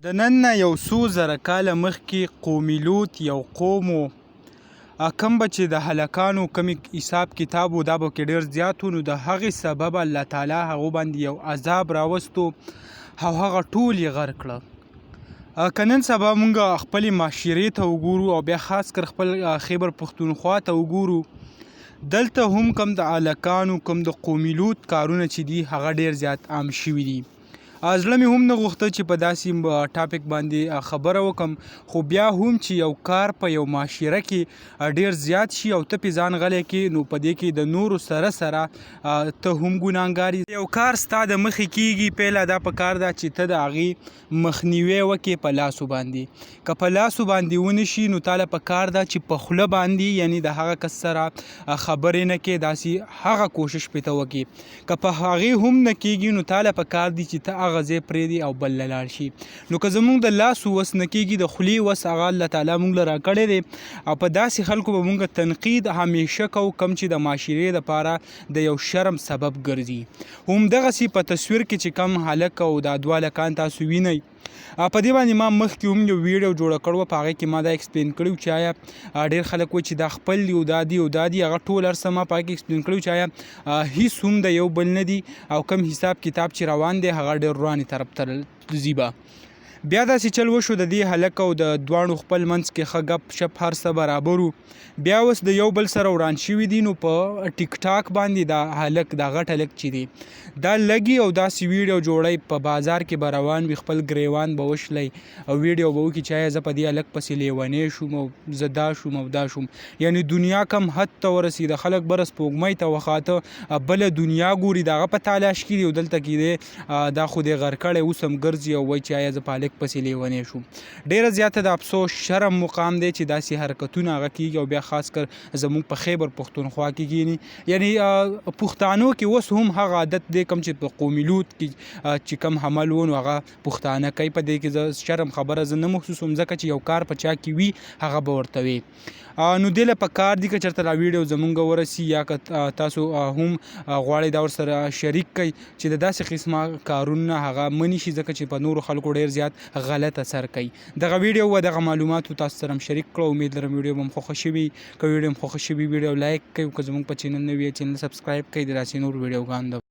د نن نه یو څو زره کاله مخکې قومي لوط یو قوم و کوم به چې د هلکانو کوم حساب کتاب و دا به کې ډېر زیات و نو د هغې سبب الله تعالی هغو باندې یو عذاب راوستو او هغه ټول یې غرق کړه. که نن سبا مونږ خپلې معاشرې ته وګورو او بیا خاص کر خپل خیبر پښتونخوا ته وګورو، دلته هم کوم د هلکانو کوم د قومي لوط کارونه چې دي هغه ډېر زیات عام شوي دي. زړه مې هم نه غوښته چې په داسې ټاپک باندې خبره وکم، خو بیا هم چې یو کار په یو معاشره کې ډېر زیات شي او ته پې ځان غلی کړې نو په دې کې د نورو سره ته هم ګناهګار یې. یو کار ستا د مخې کېږي، پیله دا په کار ده چې ته د هغې مخنیوی وکړې په لاسو باندې. که په لاسو باندې ونه شي نو تاله په کار ده چې په خوله باندې یعنې د هغه کس سره خبرې نه کې، داسې هغه کوشش پې ته وکړې. که په هغې هم نه کېږي نو تاله په کار دی چې ته هغه ځای پرېږدي او بل له لاړ شي. نو که زمونږ د لاسو وس نه کېږي، د خولې وس هغه الله تعالی مونږ له راکړی دی او په داسې خلکو به مونږ تنقید همیشه کوو کوم چې د معاشرې دپاره د یو شرم سبب ګرځي. همدغسې په تصویر کې چې کم هلک او دا دوه هلکان تاسو وینئ، په دې باندې ما مخکې هم یو ویډیو جوړه کړې وه، په هغې کې ما دا ایکسپلین کړي چې آیا ډېر خلک وایي چې دا خپل دي او دا دي او دا دي، هغه ټول هر څه ما په هغې کې ایکسپلین کړي چې آیا هیڅ هم د یو بل نه دي او کوم حساب کتاب چې روان دی هغه ډېر روانې طرف ته ځي به. بیا داسې چل وشو د دې هلک او د دواړو خپل منځ کې ښه گپ شپ هر څه برابر و. بیا اوس د یو بل سره وران شوي دي. نو په ټیک ټاک باندې دا هلک دا غټ هلک چې دی دا لګي او داسې ویډیو جوړی، په بازار کې به روان وي، خپل ګریوان به وشلی او ویډیو به وکړي چې آیا زه په دې هلک پسې لیونی شوم او زه دا شوم او دا شوم. یعنې دنیا کم حد ته ورسېده، خلک بره سپوږمۍ ته وخاته بله دنیا ګوري، د هغه په تلاش کې دي او دلته کې دی دا خو دی غر کړی اوس هم ګرځي او وایي چې آیا زه په هلک پسې لیونی شوم. ډېره زیاته د افسوس شرم مقام دی چې داسې حرکتونه هغه کېږي او بیا خاص کر زموږ په خیبر پښتونخوا کې کېږي. یعنې پښتانو کې اوس هم هغه عادت دی کوم چې په قومي لوط کې چې کوم عمل و نو هغه پښتانه کوي. په دې کې زه شرم خبره زه نه محسوسوم ځکه چې یو کار په چا کې وي هغه به ورته وي. نو دې له پکار دي که چېرته دا ویډیو زمونږ ورسي یا که تاسو هم غواړئ دا ورسره شریک کړئ چې د داسې قسمه کارونه هغه منې شي، ځکه چې په نورو خلکو ډېر زیات غلط اثر کوي. دغه ویډیو و دغه معلوماتو تاسو سره هم شریک کړو. امید لرم ویډیو به هم خوښه شوي. که ویډیو هم خوښه شوي ویډیو لایک کړئ، که زمونږ په چینل نوي چینل سبسکرایب کړئ د داسې نور ویډیوګانو